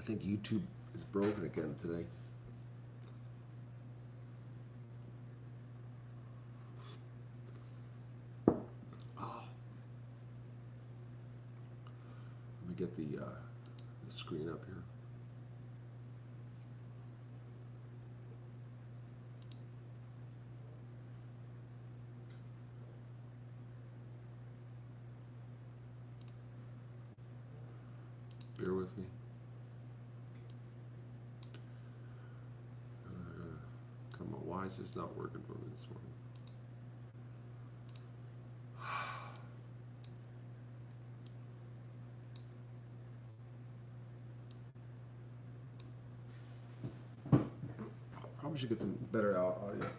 think YouTube is broken again today. Let me get the screen up here. Bear with me. Come on, why is this not working for me this morning? Probably should get some better audio.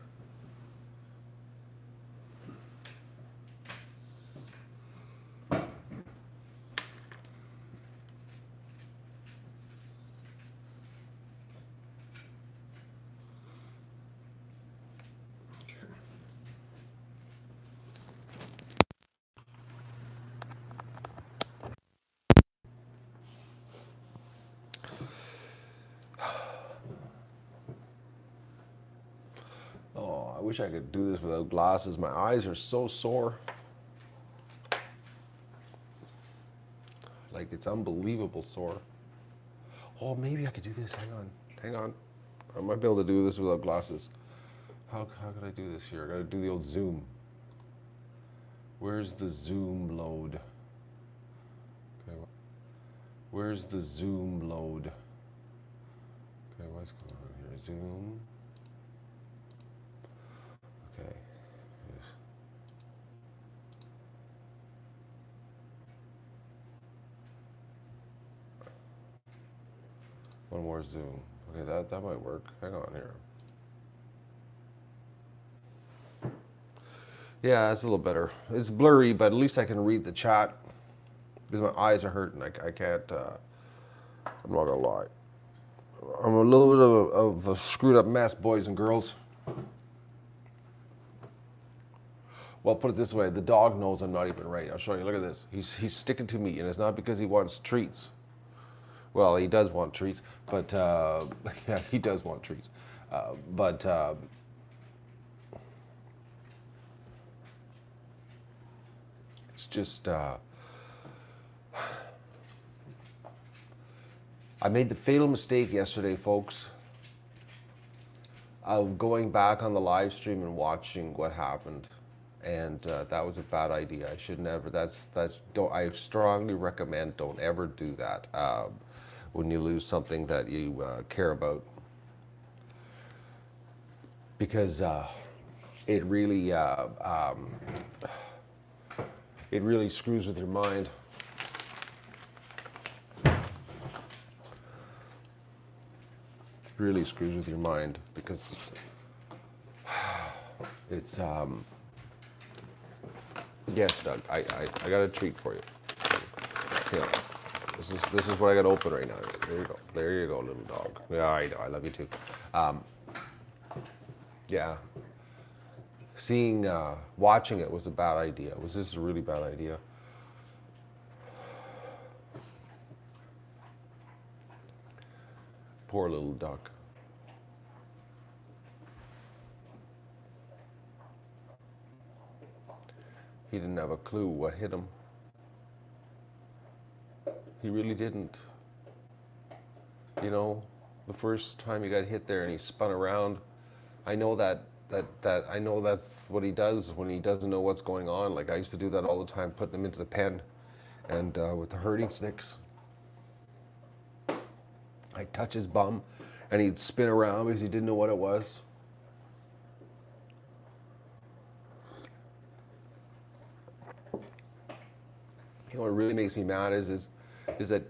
Oh, I wish I could do this without glasses. My eyes are so sore. Like, it's unbelievable sore. Oh, maybe I could do this. Hang on. I might be able to do this without glasses. How could I do this here? I gotta do the old zoom. Where's the zoom load? Okay, where's the zoom load? Okay, what's going on here? Zoom. Okay. Yes. One more zoom. Okay, that might work. Hang on here. Yeah, it's a little better. It's blurry, but at least I can read the chat because my eyes are hurting. I can't. I'm not gonna lie. I'm a little bit of a screwed up mess, boys and girls. Well, put it this way: the dog knows I'm not even right. I'll show you. Look at this. He's sticking to me, and it's not because he wants treats. Well, he does want treats, but yeah, he does want treats, but. It's just, I made the fatal mistake yesterday, folks, of going back on the live stream and watching what happened. And that was a bad idea. I should never, I strongly recommend don't ever do that when you lose something that you care about. Because it really screws with your mind. Really screws with your mind because it's yes, Doug, I got a treat for you. Here, this is what I got open right now. There you go, little dog. Yeah, I know, I love you too. Yeah. Watching it was a bad idea. It was just a really bad idea. Poor little duck. He didn't have a clue what hit him. He really didn't. You know, the first time he got hit there and he spun around, I know that I know that's what he does when he doesn't know what's going on. Like I used to do that all the time, putting them into the pen, and with the herding sticks, I'd touch his bum, and he'd spin around because he didn't know what it was. You know what really makes me mad is that,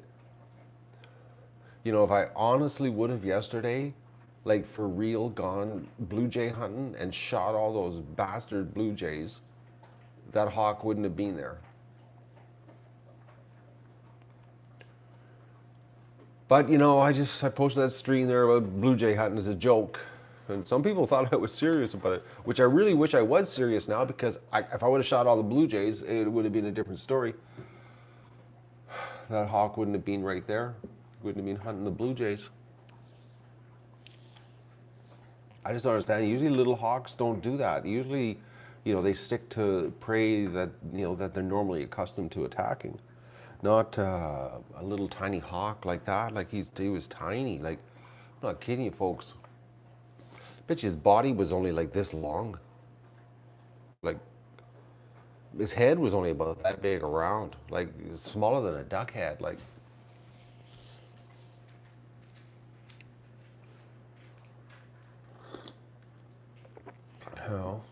you know, if I honestly would have yesterday, like for real, gone blue jay hunting and shot all those bastard blue jays, that hawk wouldn't have been there. But you know, I posted that stream there about blue jay hunting as a joke, and some people thought I was serious about it, which I really wish I was serious now, because if I would have shot all the blue jays, it would have been a different story. That hawk wouldn't have been right there. Wouldn't have been hunting the blue jays. I just don't understand. Usually little hawks don't do that. Usually, they stick to prey that, that they're normally accustomed to attacking. Not a little tiny hawk like that. Like he was tiny. Like, I'm not kidding you, folks. Bet you his body was only like this long. Like, his head was only about that big around. Like, smaller than a duck head. Like, hell.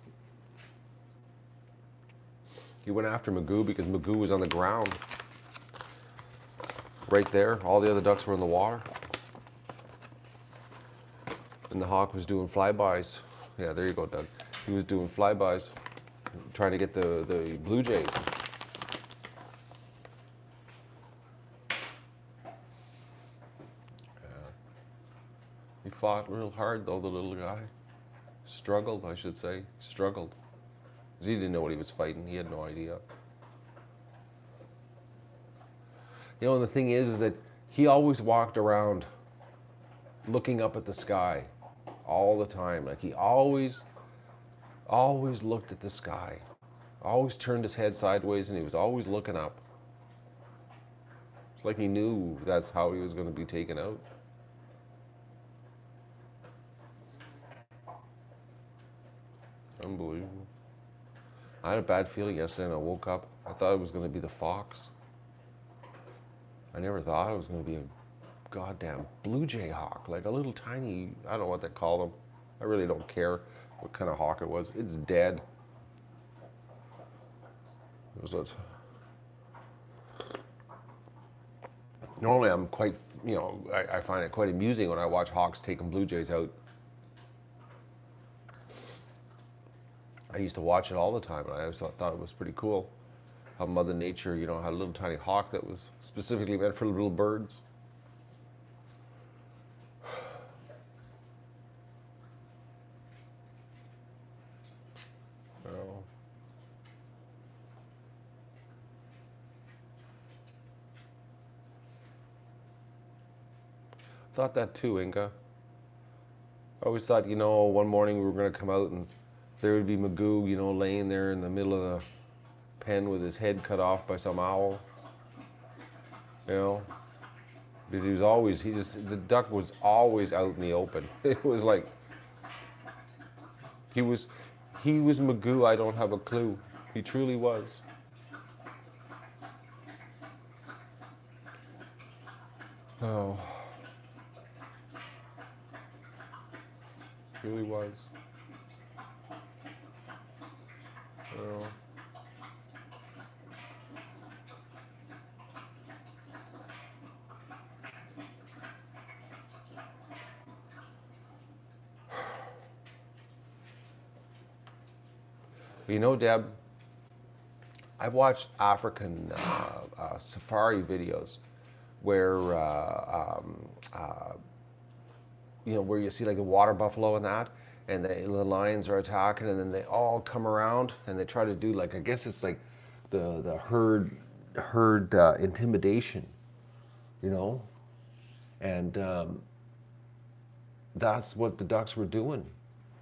He went after Magoo because Magoo was on the ground. Right there. All the other ducks were in the water. And the hawk was doing flybys. Yeah, there you go, Doug. He was doing flybys, trying to get the blue jays. Yeah. He fought real hard, though, the little guy. Struggled, I should say. Struggled. Because he didn't know what he was fighting. He had no idea. And the thing is that he always walked around looking up at the sky all the time. Like, he always looked at the sky. Always turned his head sideways, and he was always looking up. It's like he knew that's how he was going to be taken out. Unbelievable. I had a bad feeling yesterday and I woke up. I thought it was going to be the fox. I never thought it was going to be a goddamn blue jay hawk. Like a little tiny, I don't know what they call them. I really don't care what kind of hawk it was. It's dead. It was normally I'm quite, I find it quite amusing when I watch hawks taking blue jays out. I used to watch it all the time, and I always thought it was pretty cool how Mother Nature, had a little tiny hawk that was specifically meant for little birds. Oh. Thought that too, Inga. I always thought, one morning we were going to come out and there would be Magoo, laying there in the middle of the pen with his head cut off by some owl. Because the duck was always out in the open. It was like, he was Magoo, I don't have a clue. He truly was. Oh. Really was. Oh. Deb, I've watched African safari videos where where you see like a water buffalo and that, and the lions are attacking, and then they all come around and they try to do like, I guess it's like the herd intimidation, and that's what the ducks were doing.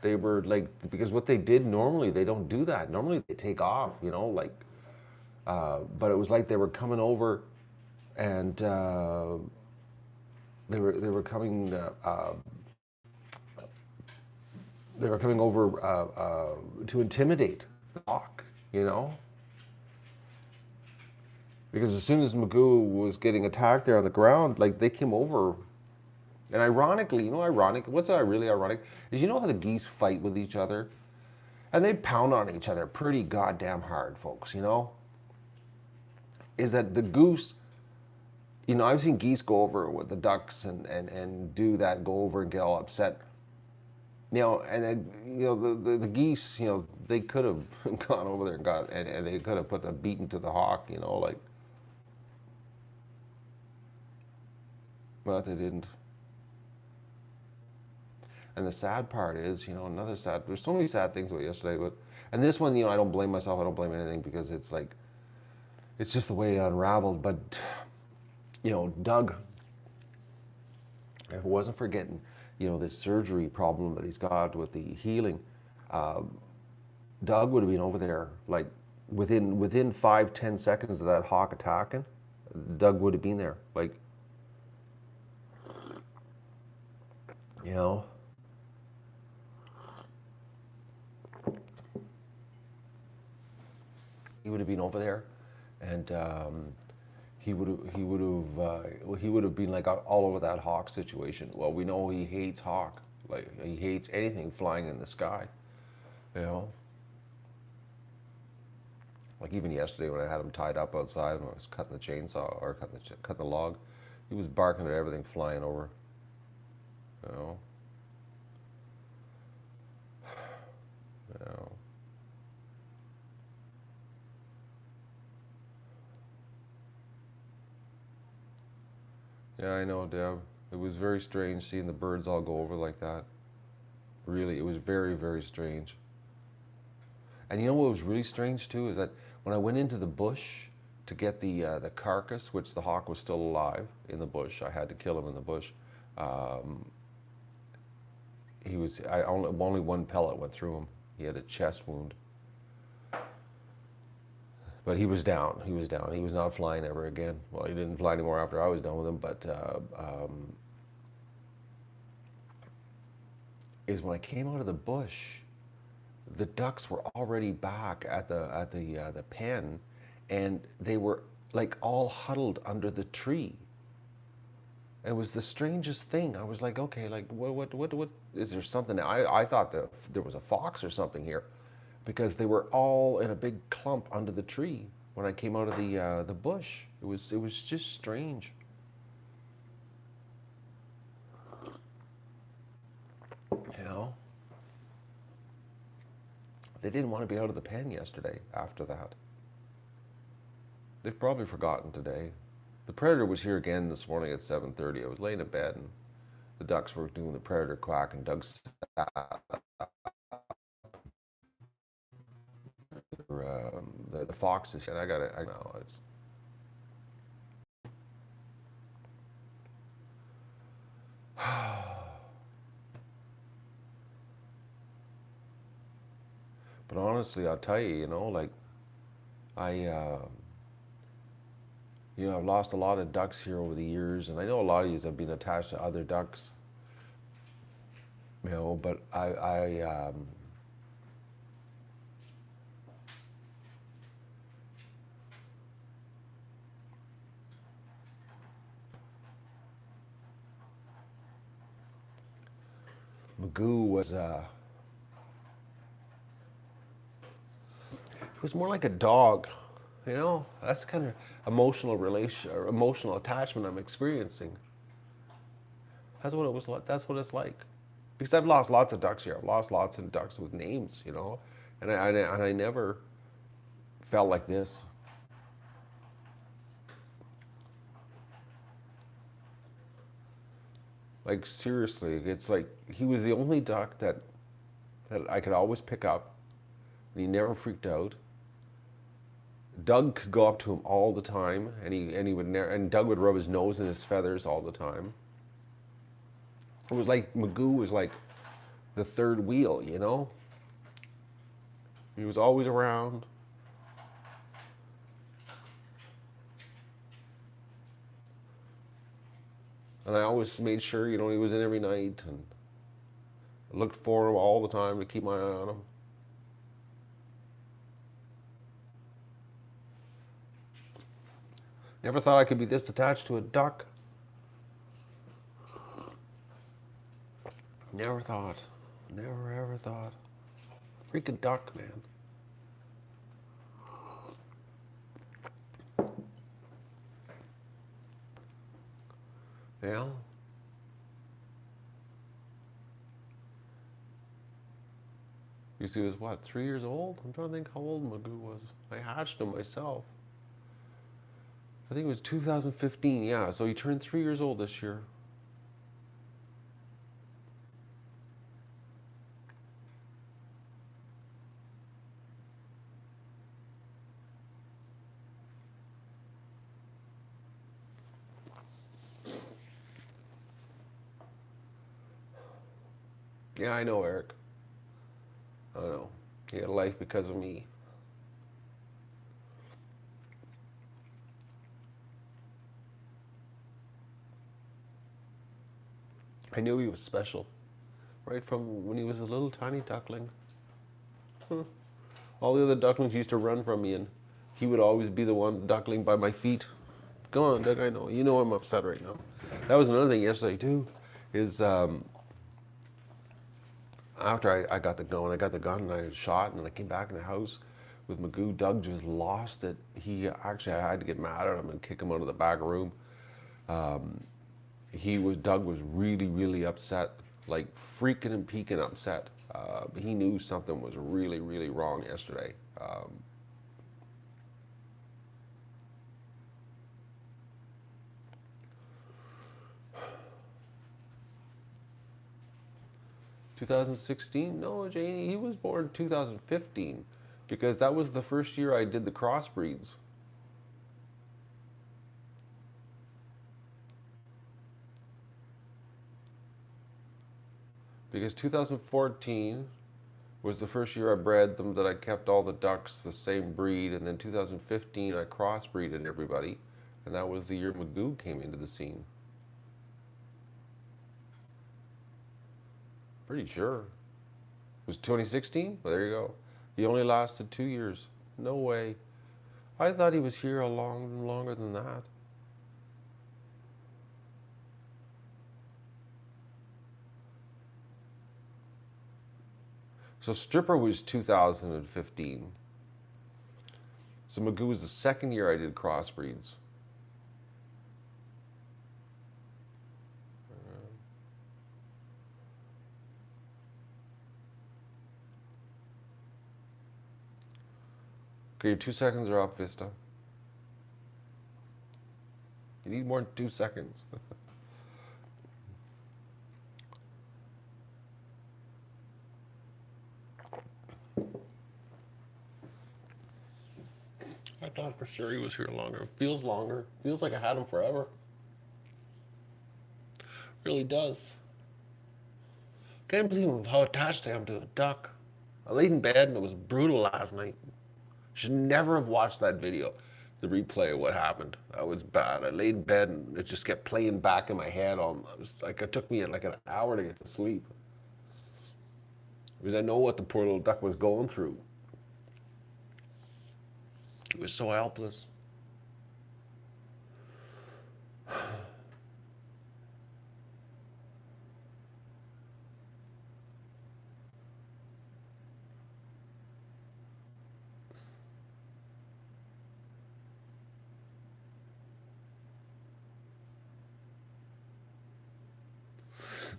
They were like, because what they did normally, they don't do that. Normally they take off, but it was like they were coming over, and they were coming over to intimidate the hawk, because as soon as Magoo was getting attacked there on the ground, like they came over. And ironically, what's really ironic is how the geese fight with each other, and they pound on each other pretty goddamn hard, folks, is that the goose, I've seen geese go over with the ducks and do that, go over and get all upset. And then, the geese, they could have gone over there and they could have put a beating to the hawk, but they didn't. And the sad part is, there's so many sad things about yesterday, and this one, I don't blame myself, I don't blame anything, because it's like, it's just the way it unraveled. But, Doug, If it wasn't for getting, this surgery problem that he's got with the healing, Doug would have been over there like within 5-10 seconds of that hawk attacking. Doug would have been there, like, you know. He would have been over there, and he would have been like all over that hawk situation. Well, we know he hates hawk, like he hates anything flying in the sky, you know. Like even yesterday when I had him tied up outside and I was cutting the chainsaw or cutting the log, he was barking at everything flying over, you know. You know. Yeah, I know, Deb. It was very strange seeing the birds all go over like that. Really, it was very, very strange. And you know what was really strange too is that when I went into the bush to get the carcass, which the hawk was still alive in the bush, I had to kill him in the bush. Um, only one pellet went through him. He had a chest wound, but he was down. He was down. He was not flying ever again. Well, he didn't fly anymore after I was done with him. But is when I came out of the bush, the ducks were already back at the pen, and they were like all huddled under the tree. It was the strangest thing. I was like, okay, like what is there something? I thought that there was a fox or something here, because they were all in a big clump under the tree when I came out of the bush. It was just strange. You know, they didn't want to be out of the pen yesterday after that. They've probably forgotten today. The predator was here again this morning at 7:30. I was laying in bed and the ducks were doing the predator quack, and Doug sat the foxes, and I know it's. But honestly, I'll tell you, like I, I've lost a lot of ducks here over the years, and I know a lot of these have been attached to other ducks, but Magoo he was more like a dog, That's kind of emotional attachment I'm experiencing. That's what it was like. That's what it's like. Because I've lost lots of ducks here. I've lost lots of ducks with names, and I never felt like this. Like seriously, it's like he was the only duck that I could always pick up, and he never freaked out. Doug could go up to him all the time, and he would and Doug would rub his nose in his feathers all the time. It was like Magoo was like the third wheel, He was always around. And I always made sure, he was in every night, and I looked for him all the time to keep my eye on him. Never thought I could be this attached to a duck. Never thought. Never ever thought. Freaking duck, man. Yeah. You see, he was what, 3 years old? I'm trying to think how old Magoo was. I hatched him myself. I think it was 2015, yeah. So he turned 3 years old this year. Yeah, I know, Eric. I know. He had a life because of me. I knew he was special, right from when he was a little tiny duckling. Huh. All the other ducklings used to run from me, and he would always be the one duckling by my feet. Go on, Doug. I know. You know I'm upset right now. That was another thing yesterday too. Is after I got the gun, and I shot, and I came back in the house with Magoo. Doug just lost it. He actually, I had to get mad at him and kick him out of the back room. Um, Doug was really, really upset, like freaking and peeking upset. He knew something was really, really wrong yesterday. 2016? No, Janie, he was born 2015 because that was the first year I did the crossbreeds. Because 2014 was the first year I bred them, that I kept all the ducks the same breed, and then 2015 I crossbreeded everybody, and that was the year Magoo came into the scene. Pretty sure. It was 2016? Well, there you go. He only lasted 2 years. No way. I thought he was here a long longer than that. So Stripper was 2015. So Magoo was the second year I did crossbreeds. Okay, your 2 seconds are up, Vista. You need more than 2 seconds. I thought for sure he was here longer. Feels longer. Feels like I had him forever. Really does. Can't believe how attached I am to the duck. I laid in bed and it was brutal last night. Should never have watched that video, the replay of what happened. That was bad. I laid in bed and it just kept playing back in my head. It took me like an hour to get to sleep because I know what the poor little duck was going through. He was so helpless.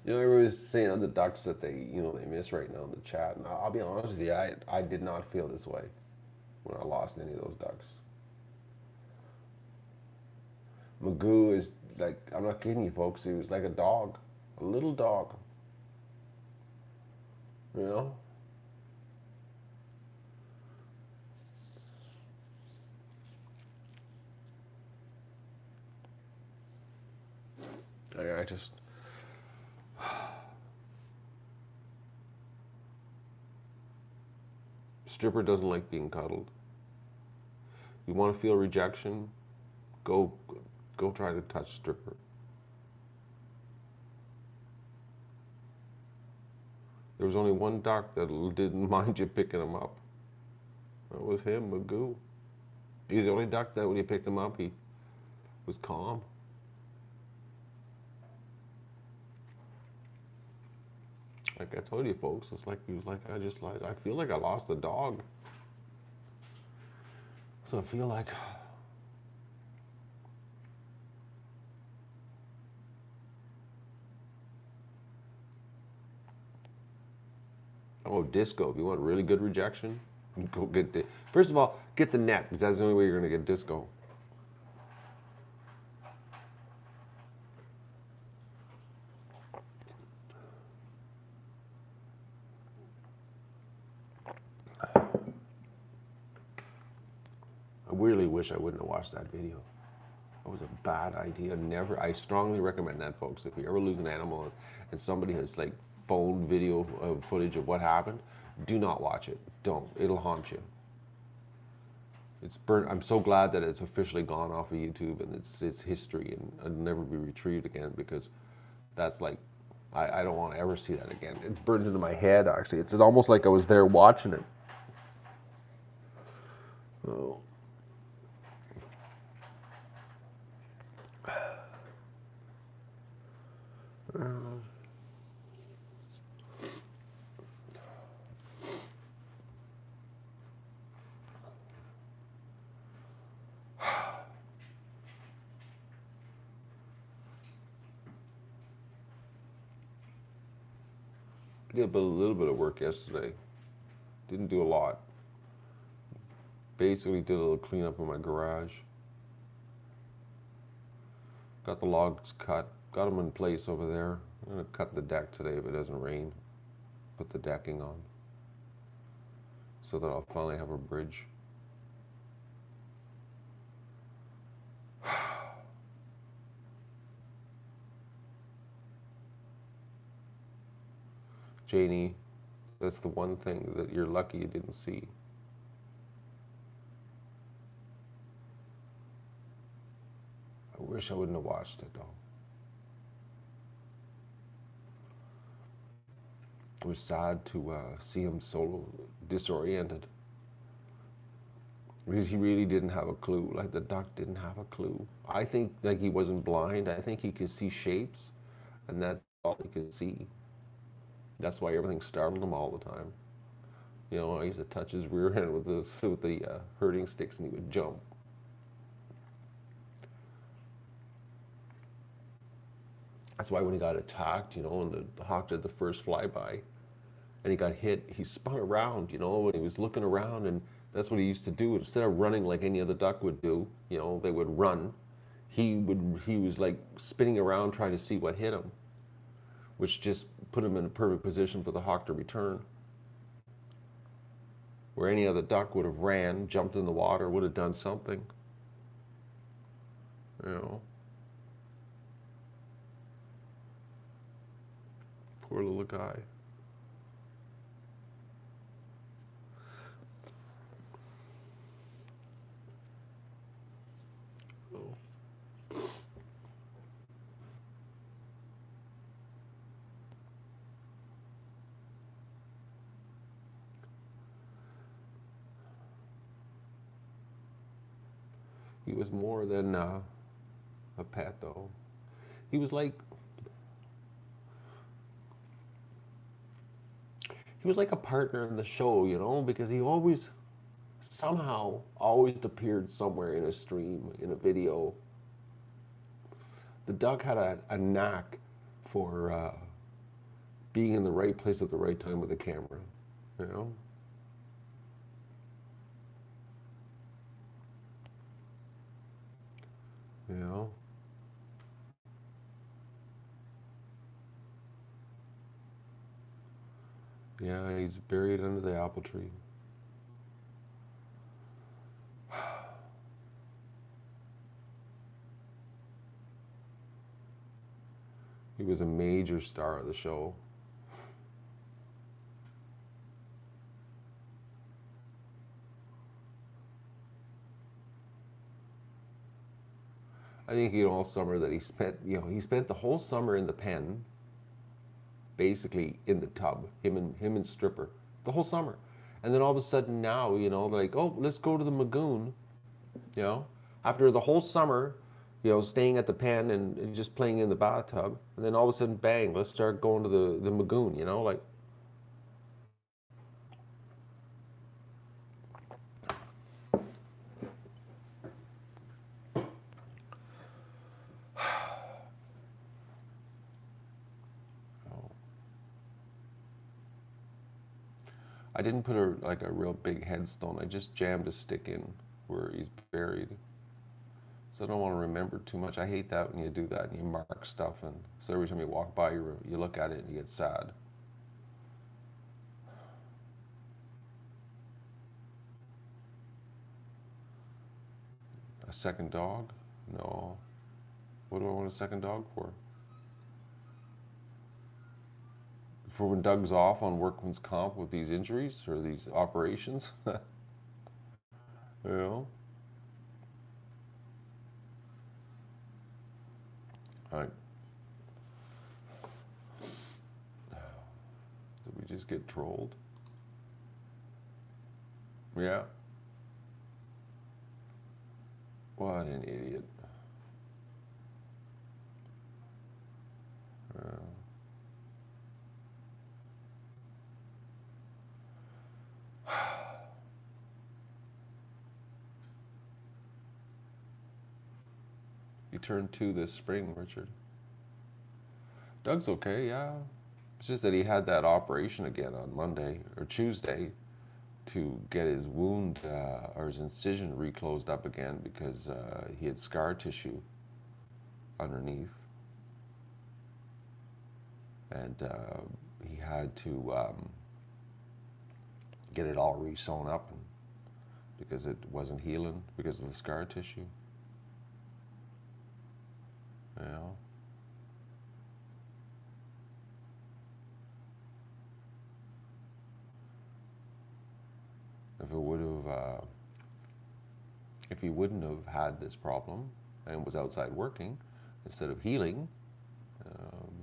You know, everybody's saying on the ducks that they miss right now in the chat. And I'll be honest with you, I did not feel this way when I lost any of those ducks. Magoo is like, I'm not kidding you, folks. He was like a dog, a little dog. You know? I just. Stripper doesn't like being cuddled. You want to feel rejection? Go try to touch Stripper. There was only one duck that didn't mind you picking him up. That was him, Magoo. He's the only duck that when you picked him up, he was calm. Like I told you, folks, it's like he was like, I feel like I lost a dog. So I feel like. Oh, disco. If you want really good rejection, go get the. First of all, get the net, because that's the only way you're going to get disco. I really wish I wouldn't have watched that video. That was a bad idea. I strongly recommend that, folks. If you ever lose an animal and somebody has like phone video footage of what happened, do not watch it. Don't. It'll haunt you. It's burnt. I'm so glad that it's officially gone off of YouTube and it's history and it'll never be retrieved again, because that's like, I don't want to ever see that again. It's burned into my head, actually. It's almost like I was there watching it. Oh. I did a little bit of work yesterday. Didn't do a lot. Basically did a little cleanup in my garage. Got the logs cut. Got them in place over there. I'm going to cut the deck today if it doesn't rain. Put the decking on. So that I'll finally have a bridge. Janie, that's the one thing that you're lucky you didn't see. I wish I wouldn't have watched it though. It was sad to see him so disoriented. Because he really didn't have a clue. Like, the duck didn't have a clue. I think like he wasn't blind. I think he could see shapes, and that's all he could see. That's why everything startled him all the time. You know, I used to touch his rear end with the herding sticks, and he would jump. That's why when he got attacked, you know, and the hawk did the first flyby, and he got hit, he spun around, you know, and he was looking around, and that's what he used to do. Instead of running like any other duck would do, you know, they would run. He was like spinning around trying to see what hit him, which just put him in a perfect position for the hawk to return. Where any other duck would have ran, jumped in the water, would have done something. You know. Poor little guy. Oh. He was more than a pet, though. He was like a partner in the show, you know, because he always somehow always appeared somewhere in a stream, in a video. The duck had a knack for being in the right place at the right time with a camera, you know. You know. Yeah, he's buried under the apple tree. He was a major star of the show. I think, you know, all summer that he spent, you know, he spent the whole summer in the pen, basically in the tub, him and Stripper, the whole summer. And then all of a sudden now, you know, like, oh, let's go to the Magoon, you know, after the whole summer, you know, staying at the pen and just playing in the bathtub, and then all of a sudden, bang, let's start going to the Magoon, you know, like. I didn't put like a real big headstone. I just jammed a stick in where he's buried. So I don't want to remember too much. I hate that when you do that and you mark stuff, and so every time you walk by, you look at it and you get sad. A second dog? No. What do I want a second dog for? for when Doug's off on workman's comp with these injuries or these operations. You know? All right. Did we just get trolled? Yeah. What an idiot. You turned 2 this spring, Richard. Doug's okay, yeah. It's just that he had that operation again on Monday or Tuesday to get his wound or his incision reclosed up again because he had scar tissue underneath. And he had to get it all re-sewn up because it wasn't healing because of the scar tissue. You know? If it would have, if he wouldn't have had this problem and was outside working instead of healing,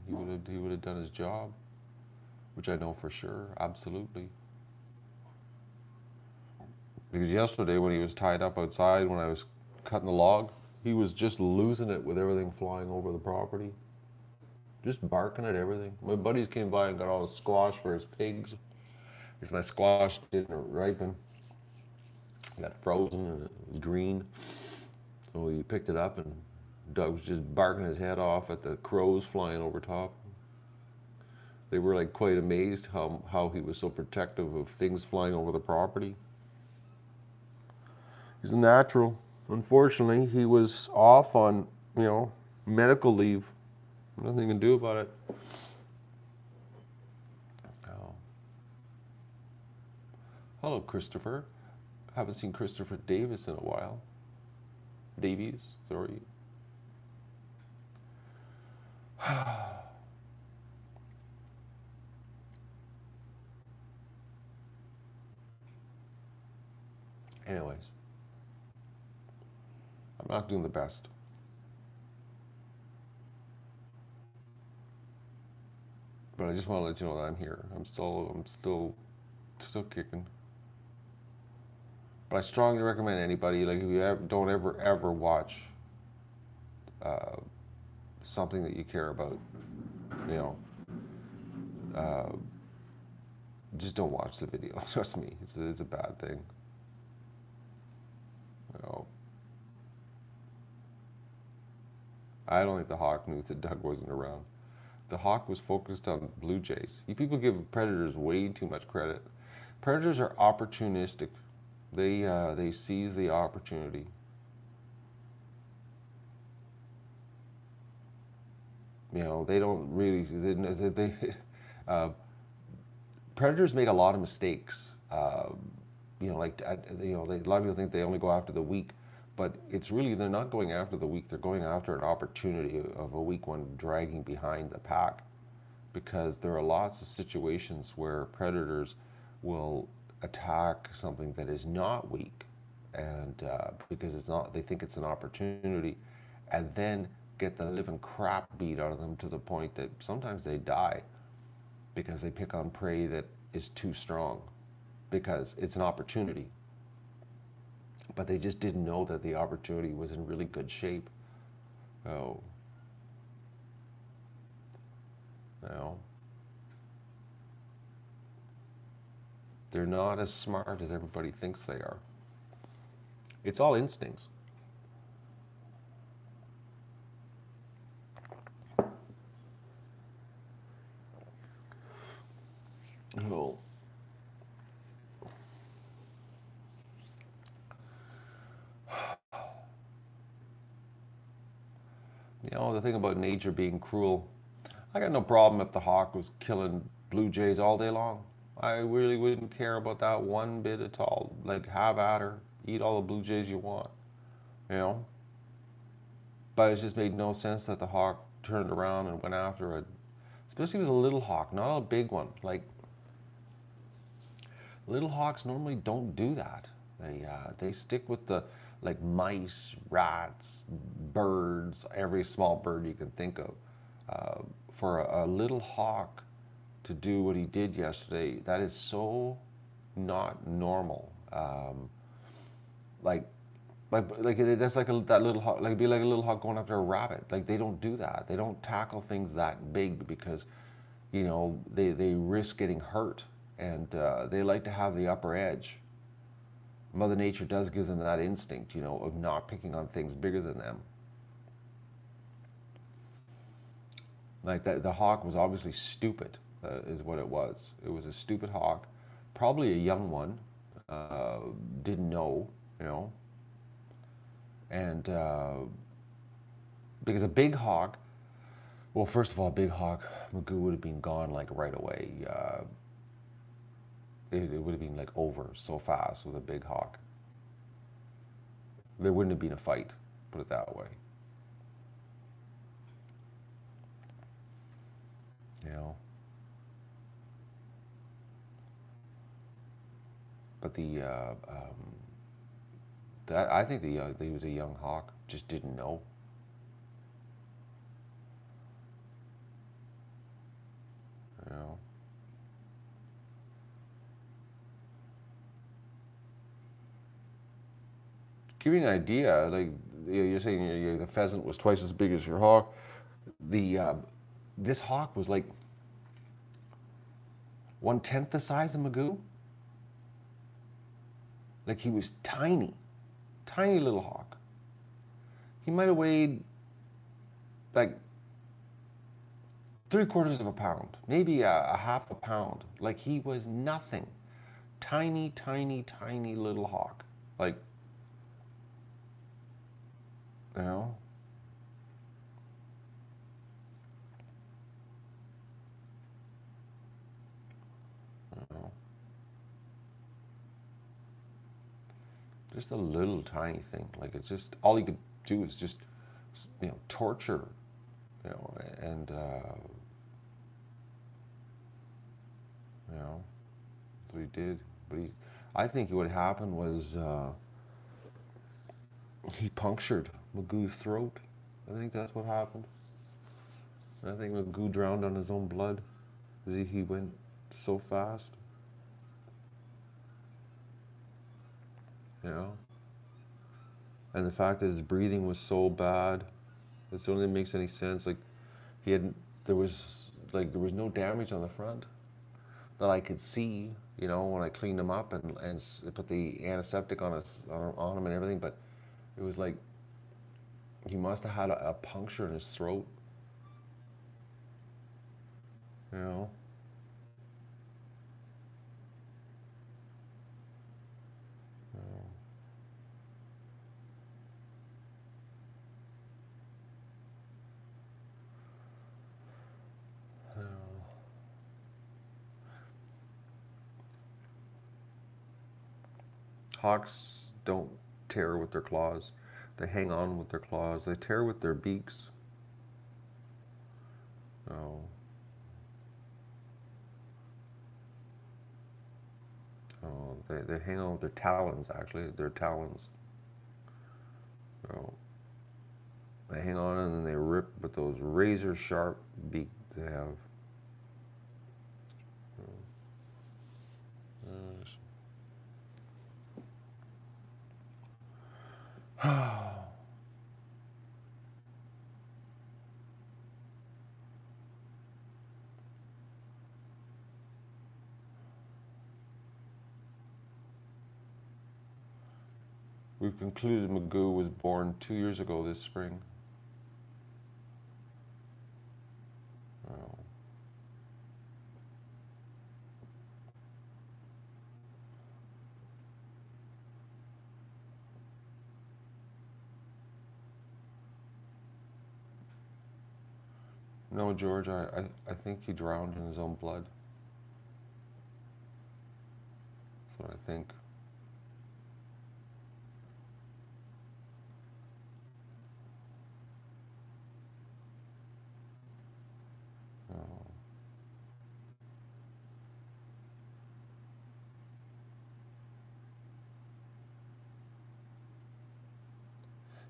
he would have done his job, which I know for sure, absolutely. Because yesterday when he was tied up outside when I was cutting the log, he was just losing it with everything flying over the property. Just barking at everything. My buddies came by and got all the squash for his pigs because my squash didn't ripen. It got frozen and it was green. So he picked it up and Doug was just barking his head off at the crows flying over top. They were like quite amazed how he was so protective of things flying over the property. He's a natural. Unfortunately, he was off on, medical leave. Nothing you can do about it. Oh. Hello, Christopher. Haven't seen Christopher Davis in a while. Davies, sorry. Anyways, I'm not doing the best. But I just want to let you know that I'm here. I'm still kicking. But I strongly recommend anybody, like, if you don't ever watch something that you care about, just don't watch the video. Trust me, it's a bad thing. I don't think the Hawk knew that Doug wasn't around. The Hawk was focused on Blue Jays. You people give Predators way too much credit. Predators are opportunistic. They seize the opportunity. They don't really. Predators make a lot of mistakes. A lot of people think they only go after the weak, but it's really they're not going after the weak. They're going after an opportunity of a weak one dragging behind the pack, because there are lots of situations where predators will attack something that is not weak, and because it's not, they think it's an opportunity, and then get the living crap beat out of them to the point that sometimes they die because they pick on prey that is too strong, because it's an opportunity. But they just didn't know that the opportunity was in really good shape. Oh. No. They're not as smart as everybody thinks they are. It's all instincts. Oh. The thing about nature being cruel, I got no problem if the Hawk was killing Blue Jays all day long. I really wouldn't care about that one bit at all. Like, have at her, eat all the Blue Jays you want, But it just made no sense that the Hawk turned around and went after especially with a little hawk, not a big one. Like little hawks normally don't do that. They stick with the like mice, rats, birds, every small bird you can think of. For a little hawk to do what he did yesterday, that is so not normal. Like, that's like that little hawk. Like it'd be like a little hawk going after a rabbit. Like they don't do that. They don't tackle things that big because, they risk getting hurt, and they like to have the upper edge. Mother Nature does give them that instinct, of not picking on things bigger than them. Like that, the hawk was obviously stupid, is what it was. It was a stupid hawk, probably a young one, didn't know, and because a big hawk, well, first of all, a big hawk, Magoo would have been gone like right away. It would have been like over so fast with a big hawk. There wouldn't have been a fight, put it that way. But I think he was a young hawk, just didn't know. You know. Give you an idea, like you're saying, the pheasant was twice as big as your hawk. This hawk was like 1/10 the size of Magoo. Like he was tiny, tiny little hawk. He might have weighed like 3/4 of a pound, maybe a half a pound. Like he was nothing. Tiny, tiny, tiny little hawk. Like, you know. Just a little tiny thing. Like it's just all he could do is just, torture, and that's what he did. But I think what happened was he punctured Magoo's throat. I think that's what happened. I think Magoo drowned on his own blood. He went so fast. And the fact that his breathing was so bad, that's the only thing that makes any sense. Like there was no damage on the front that I could see, when I cleaned him up and put the antiseptic on him and everything. But it was like he must have had a puncture in his throat. Hawks don't tear with their claws. They hang on with their claws. They tear with their beaks. Oh. Oh, they hang on with their talons, actually. Their talons. Oh. They hang on and then they rip with those razor sharp beaks they have. We've concluded Magoo was born 2 years ago this spring. Oh. No, George, I think he drowned in his own blood. That's what I think. Oh.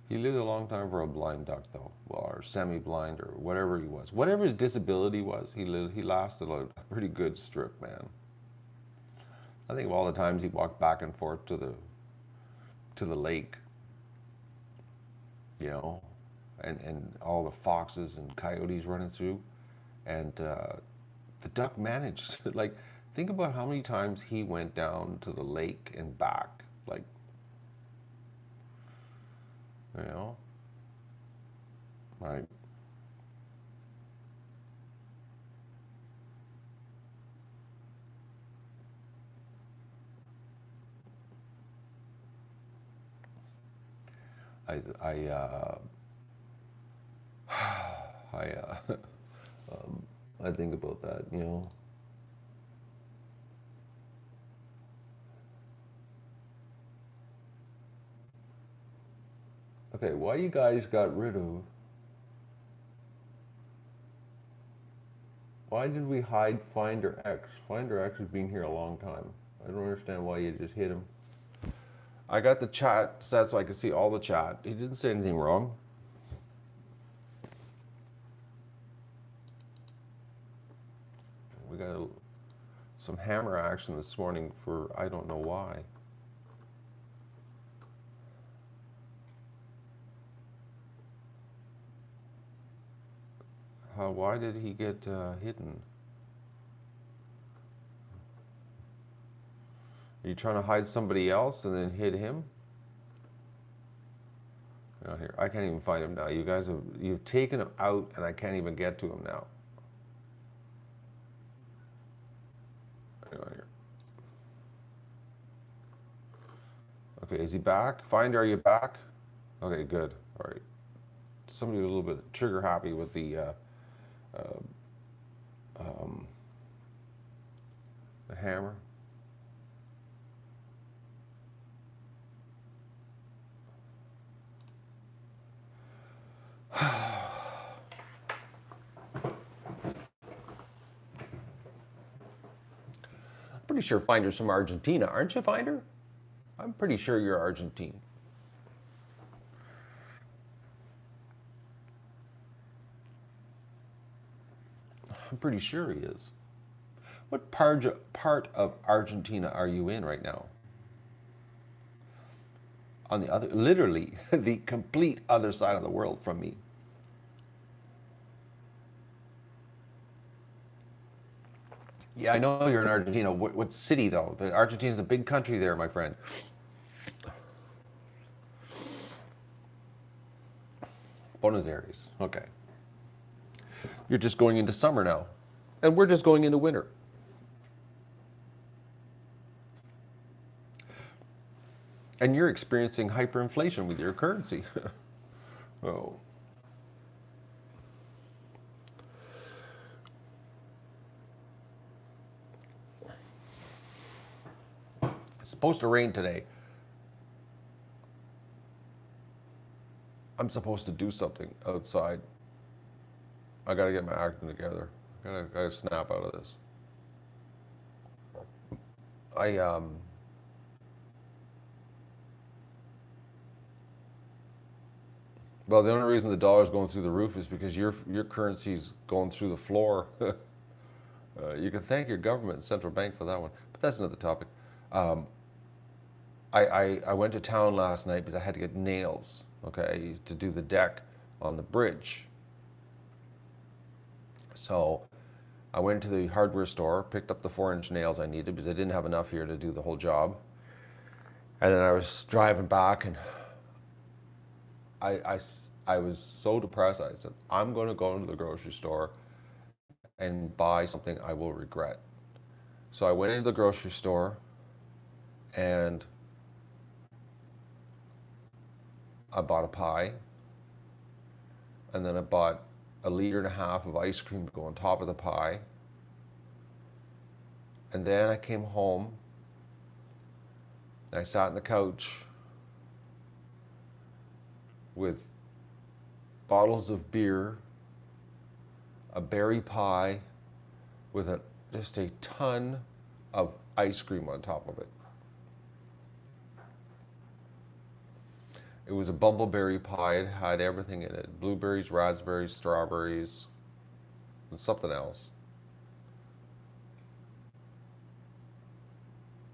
He lived a long time for a blind duck, though, well, or semi-blind, or whatever he was. Whatever his disability was, he lived. He lasted a pretty good strip, man. I think of all the times he walked back and forth to the lake, you know, and all the foxes and coyotes running through, and the duck managed. Like, think about how many times he went down to the lake and back, like, you know, right. I I I think about that, you know. Okay, why you guys got rid of? Why did we hide Finder X? Finder X has been here a long time. I don't understand why you just hit him. I got the chat set so I could see all the chat. He didn't say anything wrong. We got some hammer action this morning for I don't know why. Why did he get hidden? Are you trying to hide somebody else and then hit him? Not here. I can't even find him now. You guys you've taken him out and I can't even get to him now. Here. Okay, is he back? Finder, are you back? Okay, good. All right. Somebody was a little bit trigger happy with the hammer. Pretty sure Finder's from Argentina, aren't you, Finder? I'm pretty sure you're Argentine. I'm pretty sure he is. What part of Argentina are you in right now? On the other, literally, the complete other side of the world from me. Yeah, I know you're in Argentina. What city, though? Argentina's a big country there, my friend. Buenos Aires. Okay. You're just going into summer now. And we're just going into winter. And you're experiencing hyperinflation with your currency. Oh. It's supposed to rain today. I'm supposed to do something outside. I gotta get my acting together. I gotta snap out of this. Well, the only reason the dollar's going through the roof is because your currency's going through the floor. You can thank your government and central bank for that one, but that's another topic. Um, I went to town last night because I had to get nails, okay, to do the deck on the bridge. So I went to the hardware store, picked up the 4-inch nails I needed because I didn't have enough here to do the whole job. And then I was driving back and I was so depressed. I said, I'm going to go into the grocery store and buy something I will regret. So I went into the grocery store and I bought a pie, and then I bought 1.5 liters of ice cream to go on top of the pie. And then I came home and I sat on the couch with bottles of beer, a berry pie with just a ton of ice cream on top of it. It was a bumbleberry pie. It had everything in it: blueberries, raspberries, strawberries, and something else.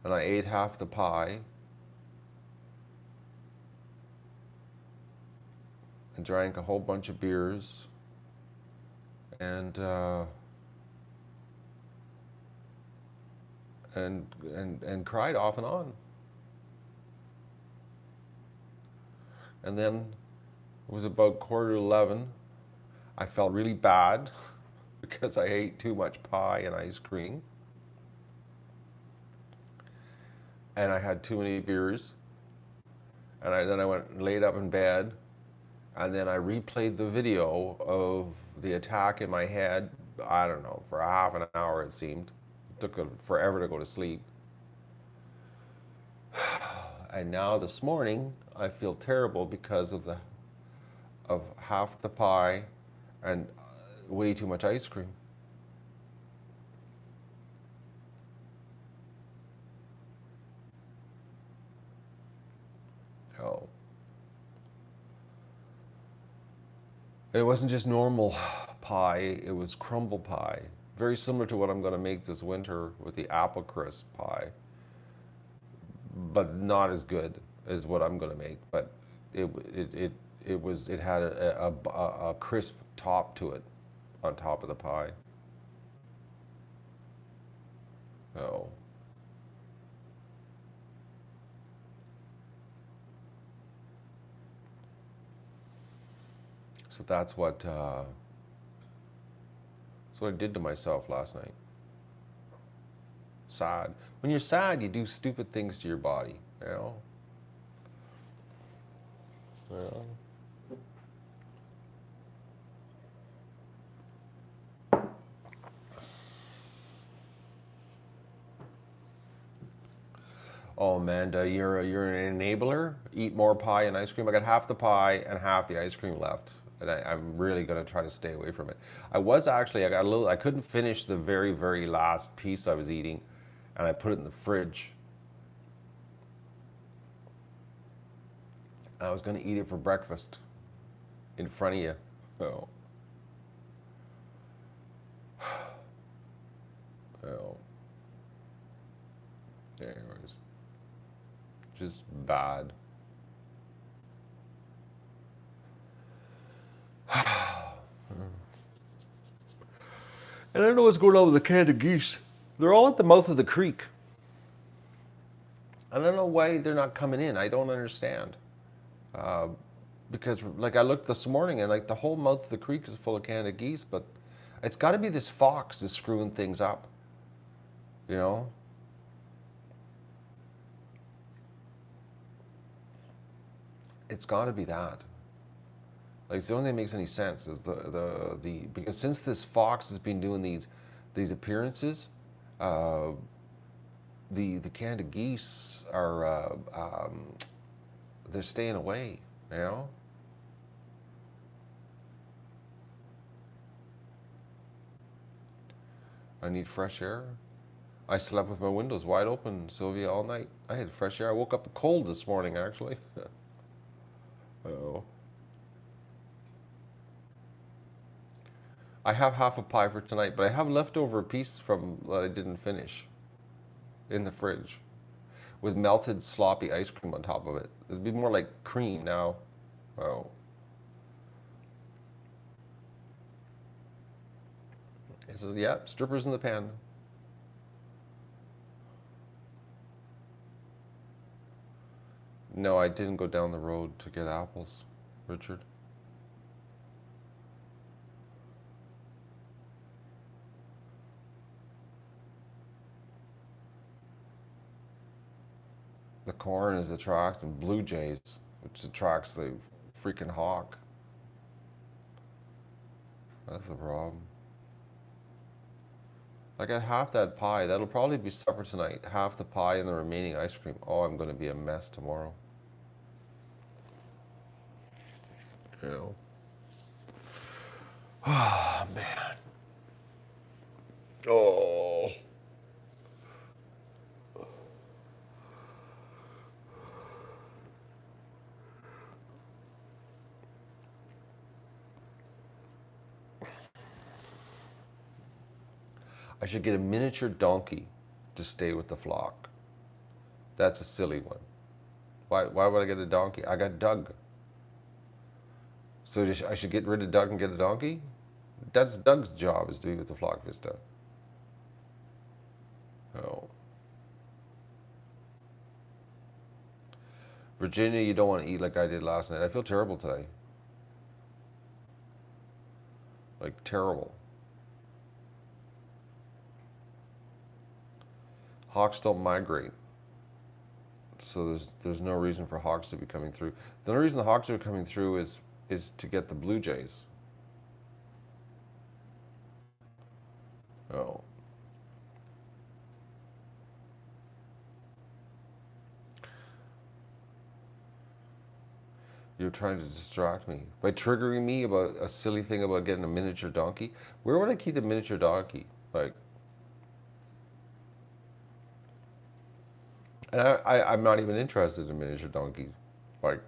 And I ate half the pie and drank a whole bunch of beers and and cried off and on. And then it was about 11:15. I felt really bad because I ate too much pie and ice cream. And I had too many beers. And then I went and laid up in bed. And then I replayed the video of the attack in my head, I don't know, for half an hour it seemed. It took forever to go to sleep. And now this morning, I feel terrible because of half the pie and way too much ice cream. Oh. And it wasn't just normal pie, it was crumble pie. Very similar to what I'm going to make this winter with the apple crisp pie. But not as good as what I'm going to make. But it had a crisp top to it on top of the pie. Oh. So that's what I did to myself last night. Sad. When you're sad, you do stupid things to your body, you know? Yeah. Oh, Amanda, you're an enabler. Eat more pie and ice cream. I got half the pie and half the ice cream left, and I'm really gonna try to stay away from it. I was actually, I got a little, I couldn't finish the very last piece I was eating, and I put it in the fridge. I was gonna eat it for breakfast in front of you. Oh. Oh. Anyways, just bad. And I don't know what's going on with the Canada geese. They're all at the mouth of the creek. I don't know why they're not coming in. I don't understand. Uh, because like I looked this morning and like the whole mouth of the creek is full of Canada geese, but it's got to be this fox that's screwing things up. You know? It's got to be that. Like it's the only thing that makes any sense is the because since this fox has been doing these appearances, uh, the Canada geese are they're staying away. You know. I need fresh air. I slept with my windows wide open, Sylvia, all night. I had fresh air. I woke up cold this morning, actually. Oh. I have half a pie for tonight, but I have leftover piece from that I didn't finish in the fridge with melted sloppy ice cream on top of it. It'd be more like cream now. Oh. It says, yeah, strippers in the pan. No, I didn't go down the road to get apples, Richard. The corn is attracting blue jays, which attracts the freaking hawk. That's the problem. I got half that pie. That'll probably be supper tonight. Half the pie and the remaining ice cream. Oh, I'm going to be a mess tomorrow. You know. Oh, man. Oh. I should get a miniature donkey to stay with the flock. That's a silly one. Why would I get a donkey? I got Doug. So I should get rid of Doug and get a donkey? That's Doug's job, is to be with the flock vista. Oh. Virginia, you don't want to eat like I did last night. I feel terrible today. Like terrible. Hawks don't migrate. So there's no reason for hawks to be coming through. The only reason the hawks are coming through is to get the blue jays. Oh. You're trying to distract me by triggering me about a silly thing about getting a miniature donkey. Where would I keep the miniature donkey? Like, and I'm not even interested in miniature donkeys. Like,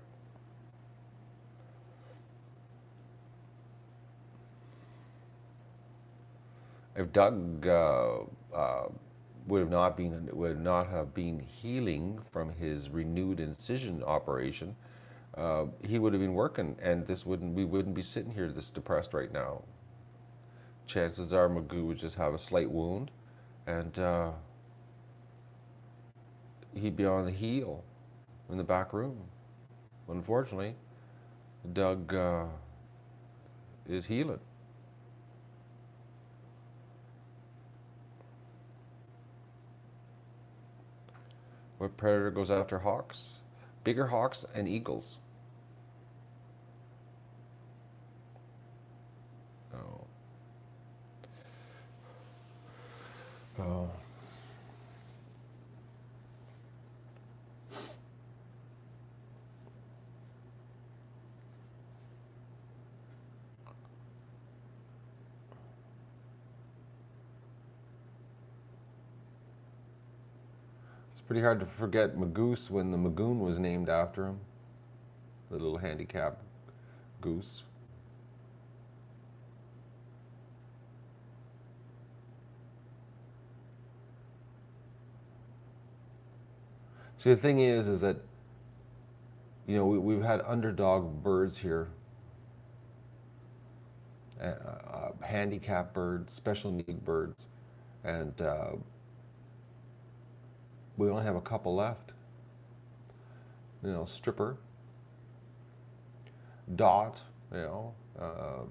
if Doug would not have been healing from his renewed incision operation, he would have been working, and we wouldn't be sitting here this depressed right now. Chances are Magoo would just have a slight wound, and he'd be on the heel in the back room. Unfortunately, Doug is healing. What predator goes after hawks? Bigger hawks and eagles. Oh. Oh. Pretty hard to forget Magoose when the Magoon was named after him. The little handicapped goose. See, the thing is that, you know, we've had underdog birds here. Handicapped birds, special need birds, and we only have a couple left. You know, Stripper, Dot, you know,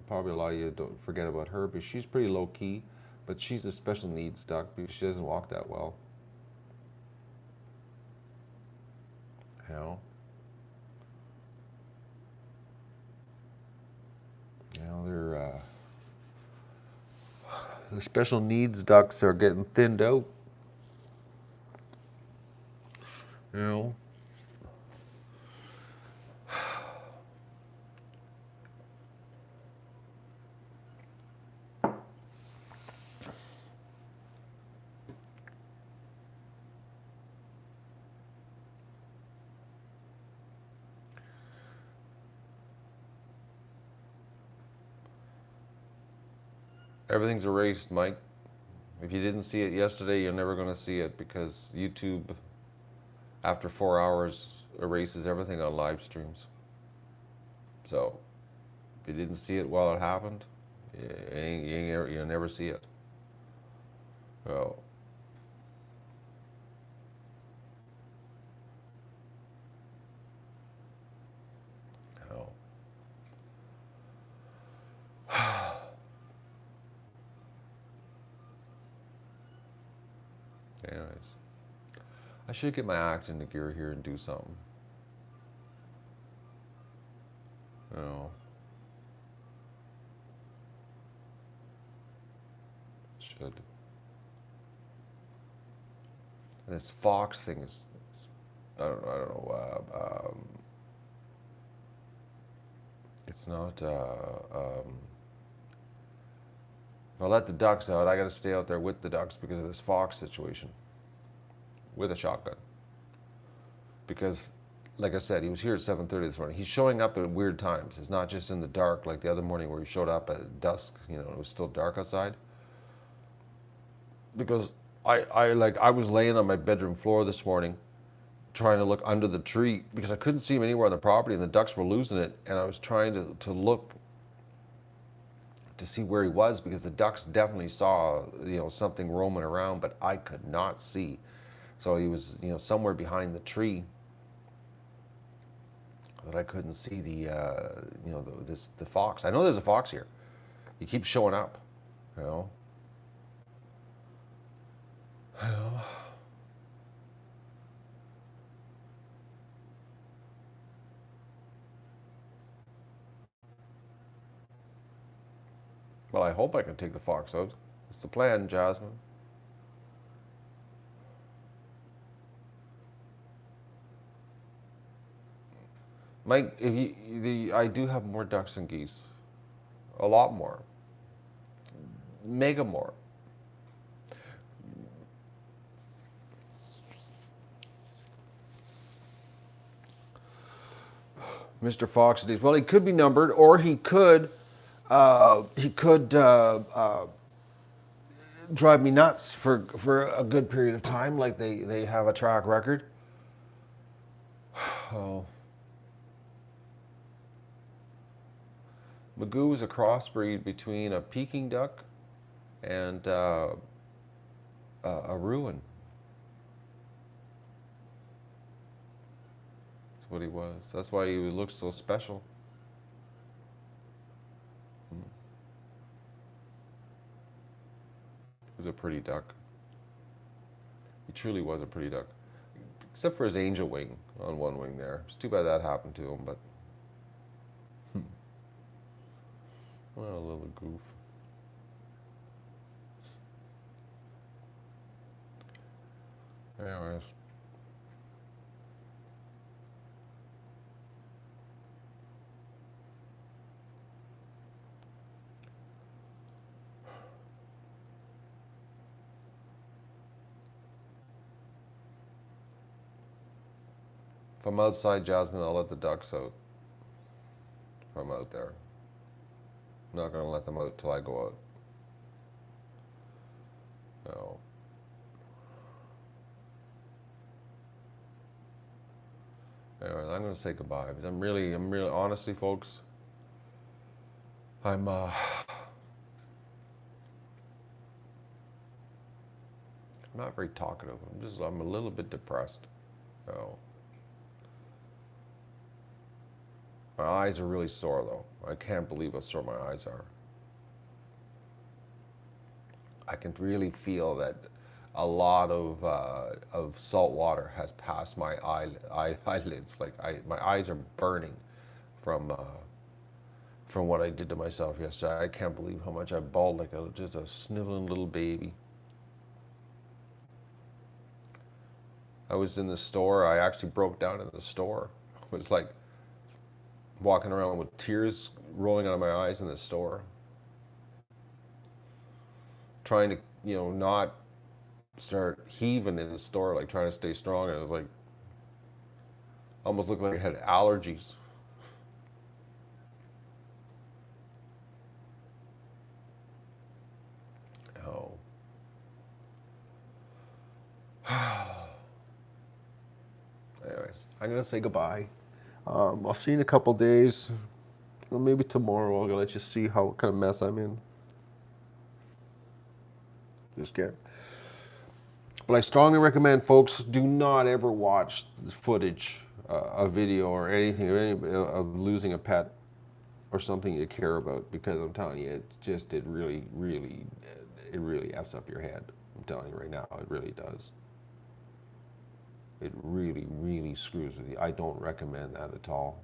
probably a lot of you don't forget about her, but she's pretty low key, but she's a special needs duck because she doesn't walk that well. You know, the special needs ducks are getting thinned out. You know, everything's erased, Mike. If you didn't see it yesterday, you're never going to see it because YouTube, after 4 hours, erases everything on live streams. So, if you didn't see it while it happened, you'll never see it. Well, oh. Anyways, I should get my act into gear here and do something. Oh. Should. And this Fox thing is, I don't know. It's not. If I let the ducks out, I got to stay out there with the ducks because of this Fox situation with a shotgun. Because, like I said, he was here at 7:30 this morning. He's showing up at weird times. It's not just in the dark like the other morning where he showed up at dusk. You know, it was still dark outside. because I was laying on my bedroom floor this morning trying to look under the tree because I couldn't see him anywhere on the property and the ducks were losing it, and I was trying to look to see where he was because the ducks definitely saw, you know, something roaming around, but I could not see. So he was, you know, somewhere behind the tree that I couldn't see you know, the fox. I know there's a fox here. He keeps showing up, you know. You know. Well, I hope I can take the fox out. It's the plan, Jasmine. Mike, I do have more ducks and geese. A lot more. Mega more. Mr. Fox days. Well, he could be numbered, or he could drive me nuts for a good period of time, like they have a track record. Oh, Magoo is a crossbreed between a Peking duck and a Ruin. That's what he was. That's why he looks so special. He was a pretty duck. He truly was a pretty duck. Except for his angel wing on one wing there. It's too bad that happened to him, but what a little goof. Anyways. If I'm outside, Jasmine, I'll let the ducks out. If I'm out there. I'm not going to let them out till I go out. No. Anyways, I'm going to say goodbye because I'm really, honestly, folks, I'm not very talkative. I'm a little bit depressed. No. My eyes are really sore though. I can't believe how sore my eyes are. I can really feel that a lot of salt water has passed my eyelids. Like my eyes are burning from what I did to myself yesterday. I can't believe how much I bawled like just a sniveling little baby. I was in the store. I actually broke down in the store. It was like walking around with tears rolling out of my eyes in the store. Trying to, you know, not start heaving in the store, like trying to stay strong. And it was like, almost looked like I had allergies. Oh. Anyways, I'm going to say goodbye. I'll see you in a couple days. Well, maybe tomorrow I'll let you see how what kind of mess I'm in. Just get. But I strongly recommend, folks, do not ever watch the footage, a video or anything of losing a pet or something you care about, because I'm telling you, it really f's up your head. I'm telling you right now, it really does. It really, really screws with you. I don't recommend that at all.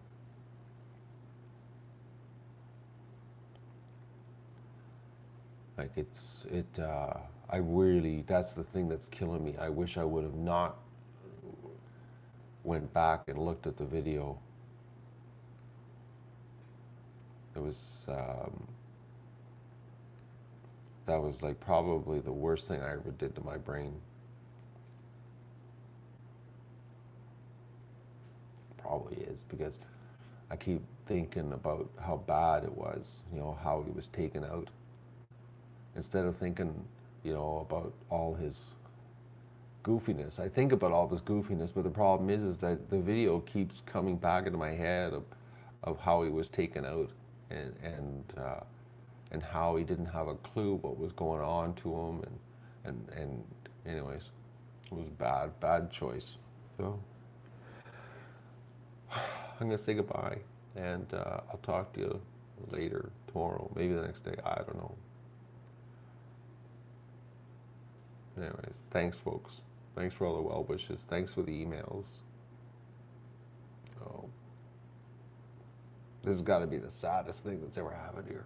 Like I really, that's the thing that's killing me. I wish I would have not went back and looked at the video. It was, that was like probably the worst thing I ever did to my brain. Probably is, because I keep thinking about how bad it was, you know, how he was taken out. Instead of thinking you know, about all his goofiness. I think about all this goofiness, but the problem is that the video keeps coming back into my head of how he was taken out, and how he didn't have a clue what was going on to him, and anyways, it was bad choice. So I'm gonna say goodbye, and I'll talk to you later, tomorrow, maybe the next day. I don't know. Anyways, thanks, folks. Thanks for all the well wishes. Thanks for the emails. So, this has got to be the saddest thing that's ever happened here.